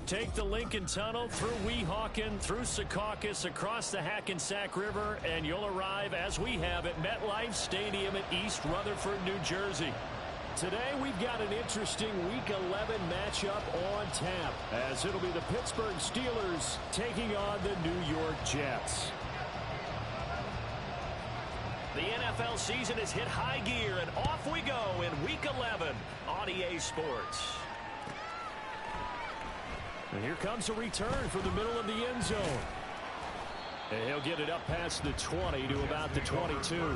Take the Lincoln Tunnel through Weehawken, through Secaucus, across the Hackensack River, and you'll arrive, as we have, at MetLife Stadium at East Rutherford, New Jersey. Today, we've got an interesting Week 11 matchup on tap, as it'll be the Pittsburgh Steelers taking on the New York Jets. The NFL season has hit high gear, and off we go in Week 11 on EA Sports. And here comes a return from the middle of the end zone. And he'll get it up past the 20 to about the 22.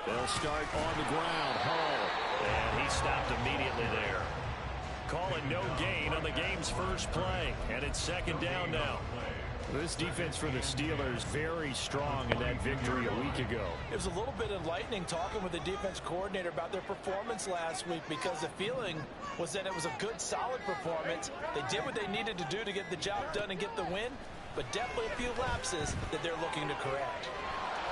They'll start on the ground. Hall. And he stopped immediately there. Calling no gain on the game's first play. And it's second down now. This defense for the Steelers very strong in that victory a week ago. It was a little bit enlightening talking with the defense coordinator about their performance last week, because the feeling was that it was a good, solid performance. They did what they needed to do to get the job done and get the win, but definitely a few lapses that they're looking to correct.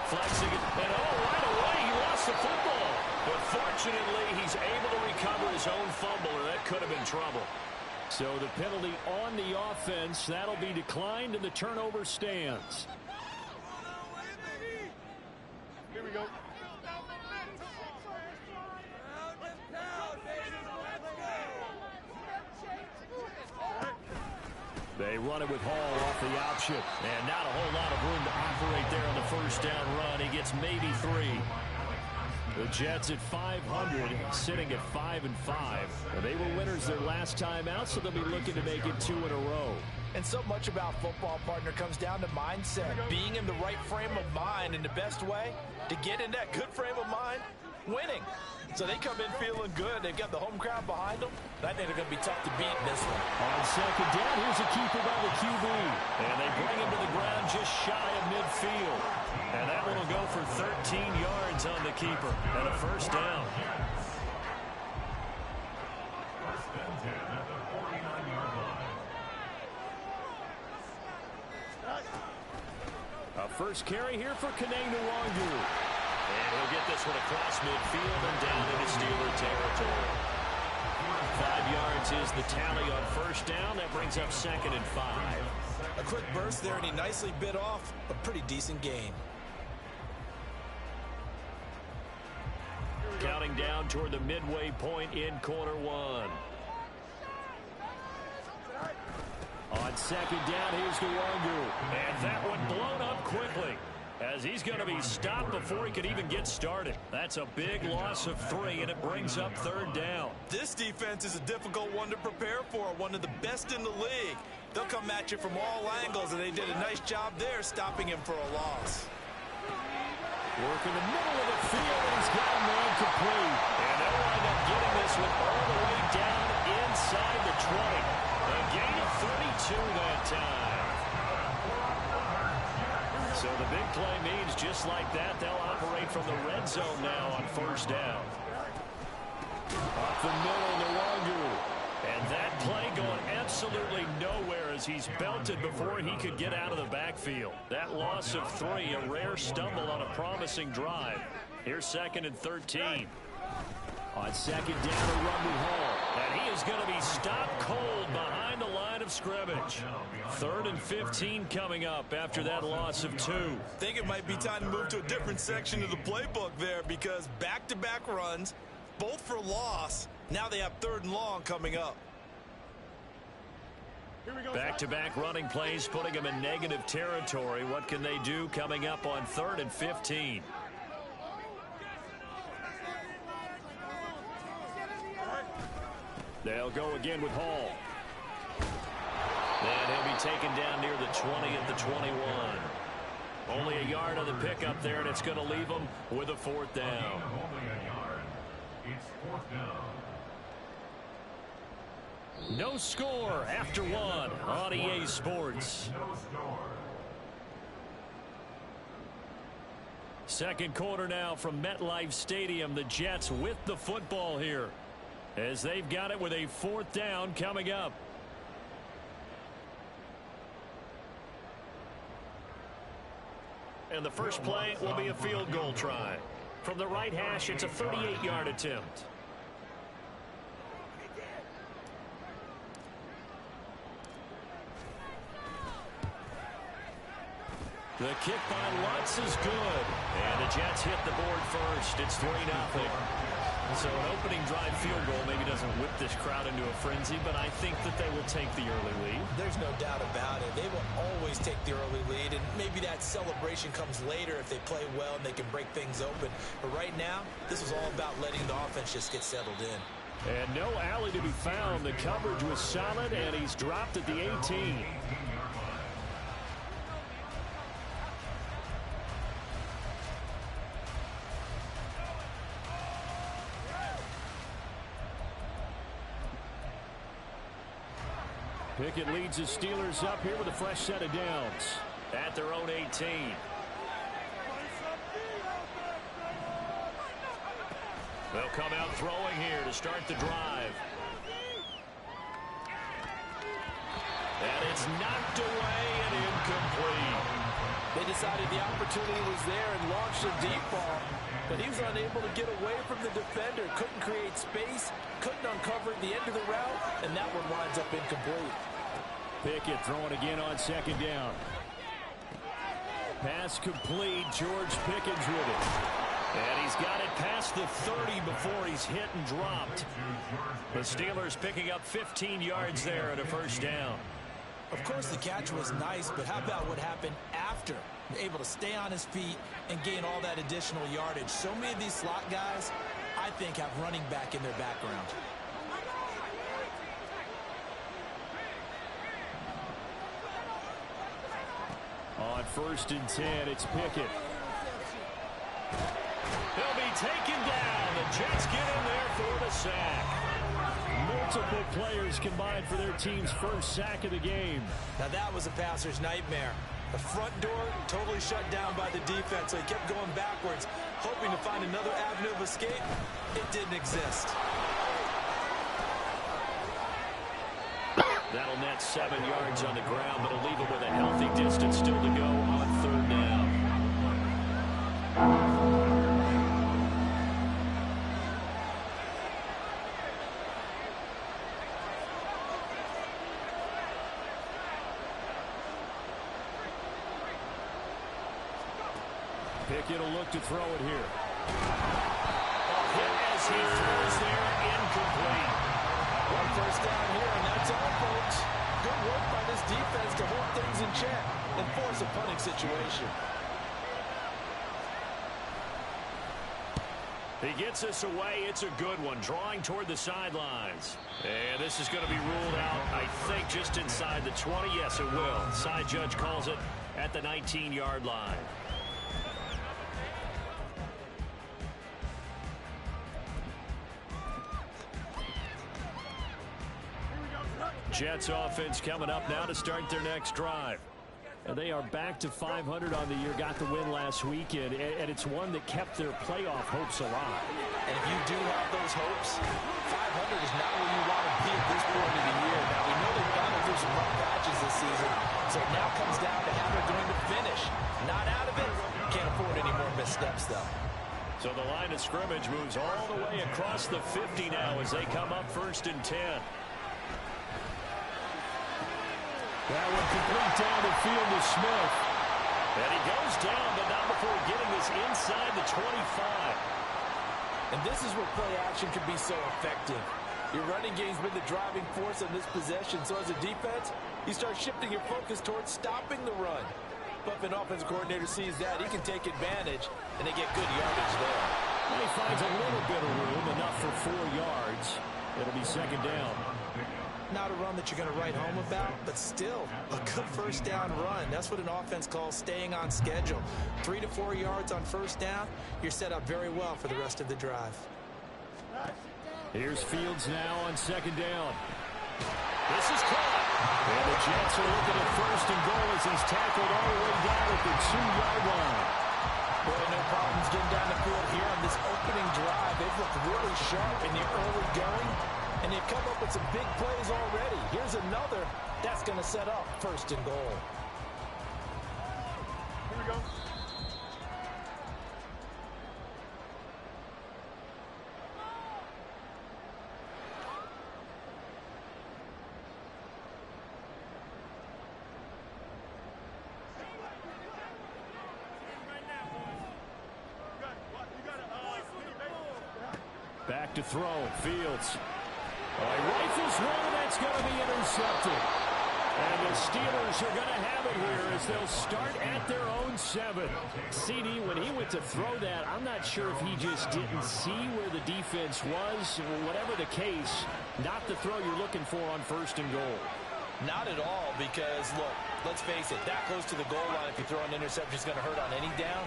Flexing it, and right away he lost the football. But fortunately, he's able to recover his own fumble, or that could have been trouble. So the penalty on the offense, that'll be declined, and the turnover stands. Here we go. They run it with Hall off the option. And not a whole lot of room to operate there on the first down run. He gets maybe 3. The Jets at 500, sitting at 5-5. They were winners their last time out, so they'll be looking to make it 2 in a row. And so much about football, partner, comes down to mindset. Being in the right frame of mind, and the best way to get in that good frame of mind, winning. So they come in feeling good. They've got the home crowd behind them. I think they're going to be tough to beat in this one. On second down, here's a keeper by the QB. And they bring him to the ground just shy of midfield. And that one will go for 13 yards on the keeper. And a first down. A first carry here for Nyj. And he'll get this one across midfield and down into Steeler territory. 5 yards is the tally on first down. That brings up 2nd and 5. A quick burst there, and he nicely bit off a pretty decent gain. Counting down toward the midway point in quarter 1. On second down, here's Nyj. And that one blown up quickly, as he's going to be stopped before he could even get started. That's a big loss of 3, and it brings up 3rd down. This defense is a difficult one to prepare for, one of the best in the league. They'll come at you from all angles, and they did a nice job there stopping him for a loss. Work in the middle of the field, and he's got a man complete. And they'll wind up getting this one all the way down inside the 20. A gain of 32 that time. So the big play means just like that, they'll operate from the red zone now on first down. Up the middle, Nyj. And that play going absolutely nowhere as he's belted before he could get out of the backfield. That loss of 3, a rare stumble on a promising drive. Here's 2nd and 13. On second down, a run with Hall. And he is going to be stopped cold behind the line of scrimmage. 3rd and 15 coming up after that loss of 2. I think it might be time to move to a different section of the playbook there, because back-to-back runs, both for loss. Now they have 3rd and long coming up. Back-to-back running plays putting them in negative territory. What can they do coming up on 3rd and 15? They'll go again with Hall. And he'll be taken down near the 20 at the 21. Only a yard on the pickup there, and it's going to leave them with a 4th down. It's 4th down. No score after one on EA Sports. Second quarter now from MetLife Stadium. The Jets with the football here as they've got it with a 4th down coming up. And the first play will be a field goal try. From the right hash, it's a 38-yard attempt. The kick by Lutz is good. And the Jets hit the board first. It's 3-0. So an opening drive field goal maybe doesn't whip this crowd into a frenzy, but I think that they will take the early lead. There's no doubt about it. They will always take the early lead, and maybe that celebration comes later if they play well and they can break things open. But right now, this is all about letting the offense just get settled in. And no alley to be found. The coverage was solid, and he's dropped at the 18. Pickett leads his Steelers up here with a fresh set of downs at their own 18. They'll come out throwing here to start the drive. And it's knocked away and incomplete. They decided the opportunity was there and launched a deep ball, but he was unable to get away from the defender. Couldn't create space, couldn't uncover the end of the route, and that one winds up incomplete. Pickett throwing again on 2nd down. Pass complete. George Pickens with it. And he's got it past the 30 before he's hit and dropped. The Steelers picking up 15 yards there at a 1st down. Of course, the catch was nice, but how about what happened after? Able to stay on his feet and gain all that additional yardage. So many of these slot guys, I think, have running back in their background. On 1st and 10, it's Pickett. He'll be taken down. The Jets get in there for the sack. Multiple players combined for their team's first sack of the game. Now that was a passer's nightmare. The front door totally shut down by the defense, so he kept going backwards, hoping to find another avenue of escape. It didn't exist. That'll net 7 yards on the ground, but it'll leave it with a healthy distance still to go on 3rd down. Pickett will look to throw it here. Hit as he throws there, incomplete. 1st down here, and that's all, folks. Good work by this defense to hold things in check and force a punting situation. He gets us away. It's a good one, drawing toward the sidelines. And this is going to be ruled out, I think, just inside the 20. Yes, it will. Side judge calls it at the 19-yard line. Jets offense coming up now to start their next drive. And they are back to 500 on the year, got the win last weekend, and it's one that kept their playoff hopes alive. And if you do have those hopes, 500 is not where you want to be at this point of the year. Now, we know they've gone through some rough patches this season, so it now comes down to how they're going to finish. Not out of it. Can't afford any more missteps, though. So the line of scrimmage moves all the way across the 50 now as they come up 1st and 10. That one complete down the field to Smith. And he goes down, but not before getting this inside the 25. And this is where play action can be so effective. Your running game's been the driving force on this possession, so as a defense, you start shifting your focus towards stopping the run. But if an offensive coordinator sees that, he can take advantage, and they get good yardage there. And he finds a little bit of room, enough for 4 yards. It'll be 2nd down. Not a run that you're going to write home about, but still a good 1st down run. That's what an offense calls staying on schedule. 3 to 4 yards on 1st down, you're set up very well for the rest of the drive. Here's Fields now on 2nd down. This is caught. And the Jets are looking at first and goal as he's tackled all the way down at the 2-yard line. Boy, no problems getting down the field here on this opening drive. They've looked really sharp in the early going, and they've come up with some big plays already. Here's another that's going to set up first and goal. Here we go. Back to throw. Fields. Oh, he rifles one, and that's going to be intercepted. And the Steelers are going to have it here as they'll start at their own 7. CD, when he went to throw that, I'm not sure if he just didn't see where the defense was. Whatever the case, not the throw you're looking for on first and goal. Not at all, because, look, let's face it, that close to the goal line, if you throw an interception, is going to hurt on any down.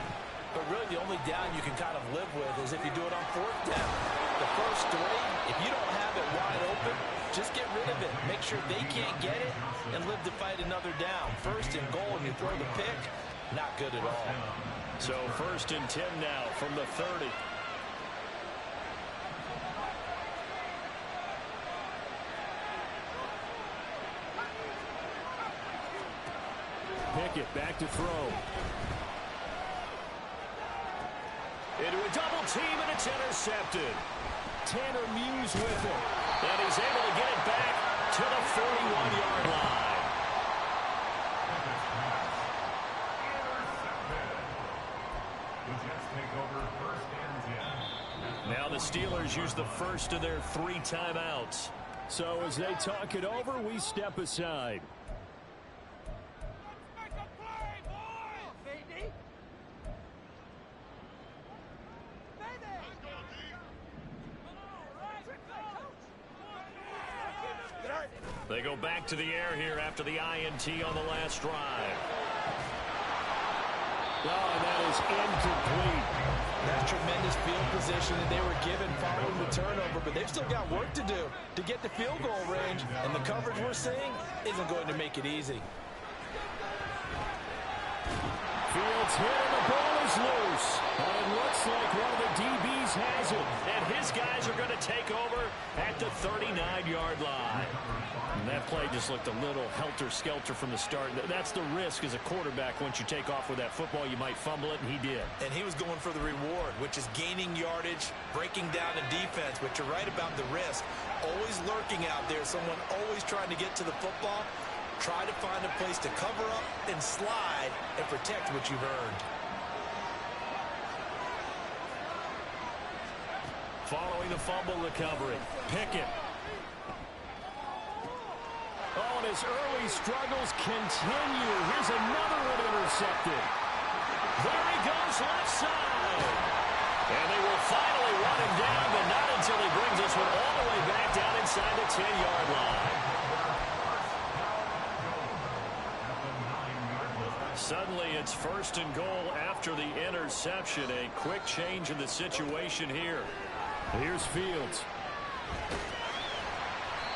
But really, the only down you can kind of live with is if you do it on 4th down. The first 3, if you don't have it wide open, just get rid of it. Make sure they can't get it and live to fight another down. First and goal, and you throw the pick, not good at all. So first and 10 now from the 30. Pickett back to throw. Into a double team, and it's intercepted. Tanner Muse with it. And he's able to get it back to the 41-yard line. Now the Steelers use the first of their 3 timeouts. So as they talk it over, we step aside. They go back to the air here after the INT on the last drive. Oh, and that is incomplete. That's tremendous field position that they were given following the turnover, but they've still got work to do to get the field goal range, and the coverage we're seeing isn't going to make it easy. Fields hit, and the ball is loose. And it looks like one of the DBs has it. And his guys are going to take over at the 39-yard line. And that play just looked a little helter-skelter from the start. That's the risk as a quarterback. Once you take off with that football, you might fumble it, and he did. And he was going for the reward, which is gaining yardage, breaking down the defense. But you're right about the risk. Always lurking out there, someone always trying to get to the football. Try to find a place to cover up and slide and protect what you've earned. Following the fumble recovery, Pickett. Oh, and his early struggles continue. Here's another one intercepted. There he goes, left side. And they will finally run him down, but not until he brings this one all the way back down inside the 10-yard line. Suddenly, it's first and goal after the interception. A quick change in the situation here. Here's Fields.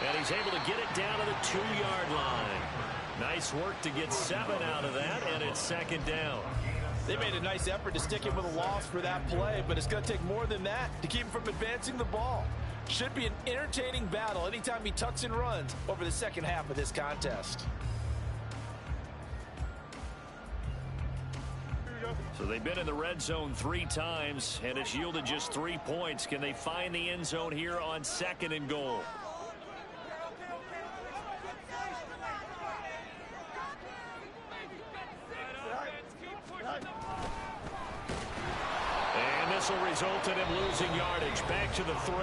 And he's able to get it down to the 2-yard line. Nice work to get 7 out of that, and it's second down. They made a nice effort to stick him with a loss for that play, but it's going to take more than that to keep him from advancing the ball. Should be an entertaining battle anytime he tucks and runs over the second half of this contest. So they've been in the red zone 3 times, and it's yielded just 3 points. Can they find the end zone here on second and goal? And this will result in him losing yardage. Back to the 3.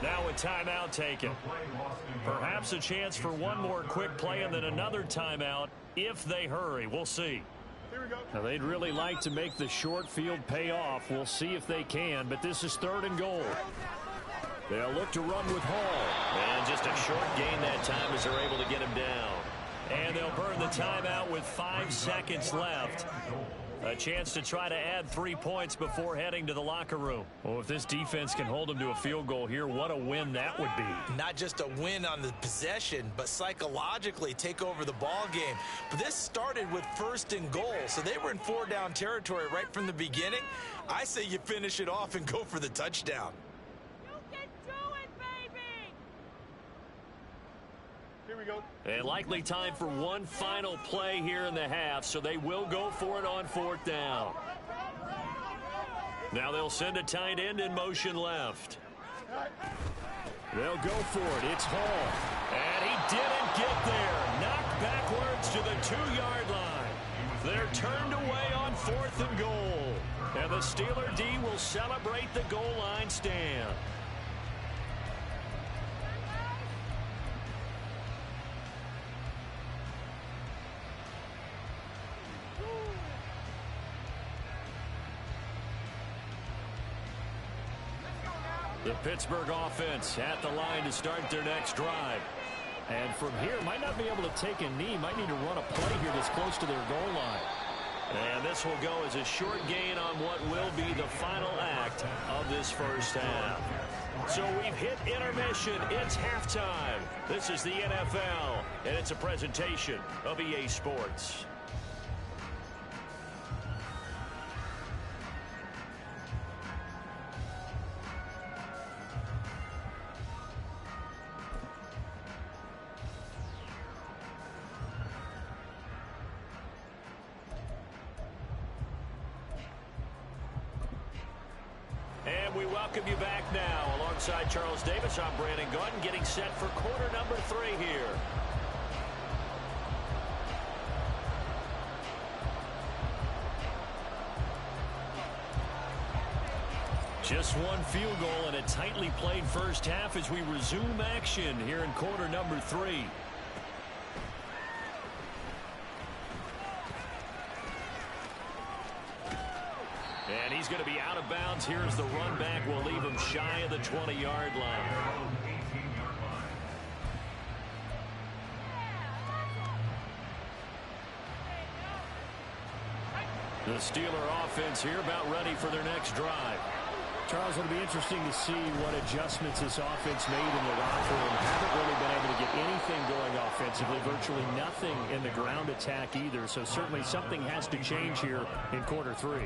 Now a timeout taken. Perhaps a chance for one more quick play and then another timeout if they hurry. We'll see. Now, they'd really like to make the short field pay off. We'll see if they can, but this is third and goal. They'll look to run with Hall. And just a short gain that time as they're able to get him down. And they'll burn the timeout with 5 seconds left. A chance to try to add 3 points before heading to the locker room. Well, if this defense can hold them to a field goal here, what a win that would be. Not just a win on the possession, but psychologically take over the ball game. But this started with 1st and goal, so they were in 4-down territory right from the beginning. I say you finish it off and go for the touchdown. You can do it, baby! Here we go. And likely time for one final play here in the half, so they will go for it on 4th down. Now they'll send a tight end in motion left. They'll go for it. It's Hall. And he didn't get there. Knocked backwards to the 2-yard line. They're turned away on 4th and goal. And the Steeler D will celebrate the goal line stand. The Pittsburgh offense at the line to start their next drive. And from here, might not be able to take a knee. Might need to run a play here that's close to their goal line. And this will go as a short gain on what will be the final act of this first half. So we've hit intermission. It's halftime. This is the NFL, and it's a presentation of EA Sports. And we welcome you back now. Alongside Charles Davis, I'm Brandon Gunn, getting set for quarter number 3 here. Just one field goal and a tightly played first half as we resume action here in quarter number 3. And he's going to be out of bounds here as the run back will leave him shy of the 20-yard line. The Steeler offense here about ready for their next drive. Charles, it'll be interesting to see what adjustments this offense made in the locker room. Haven't really been able to get anything going offensively, virtually nothing in the ground attack either. So certainly something has to change here in quarter 3.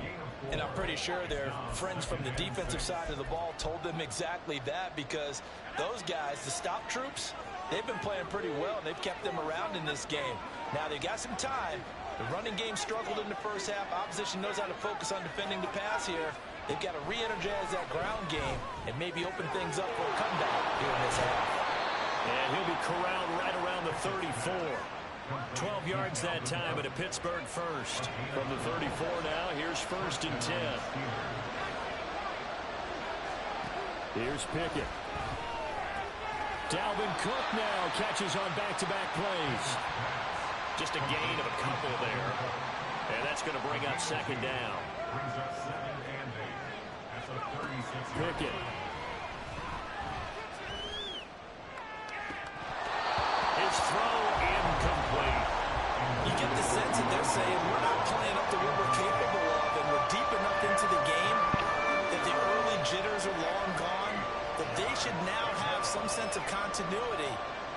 And I'm pretty sure their friends from the defensive side of the ball told them exactly that, because those guys, the stop troops, they've been playing pretty well. They've kept them around in this game. Now they got some time. The running game struggled in the first half. Opposition knows how to focus on defending the pass here. They've got to re-energize that ground game and maybe open things up for a comeback here in this half. And he'll be corralled right around the 34. 12 yards that time at a Pittsburgh first. From the 34 now, here's 1st and 10. Here's Pickett. Dalvin Cook now catches on back-to-back plays. Just a gain of a couple there. And that's going to bring up 2nd down. Pickett. His throw incomplete. You get the sense that they're saying we're not playing up to what we're capable of, and we're deep enough into the game that the early jitters are long gone, that they should now have some sense of continuity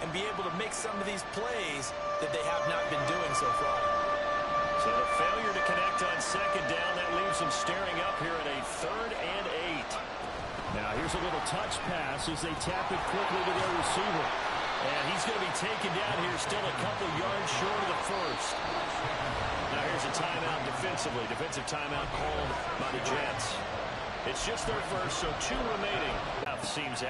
and be able to make some of these plays that they have not been doing so far. So the failure to connect on 2nd down, that leaves them staring up here at a 3rd and 8. Now here's a little touch pass as they tap it quickly to their receiver. And he's going to be taken down here, still a couple yards short of the first. Now here's a timeout defensively. Defensive timeout called by the Jets. It's just their first, so 2 remaining. Seems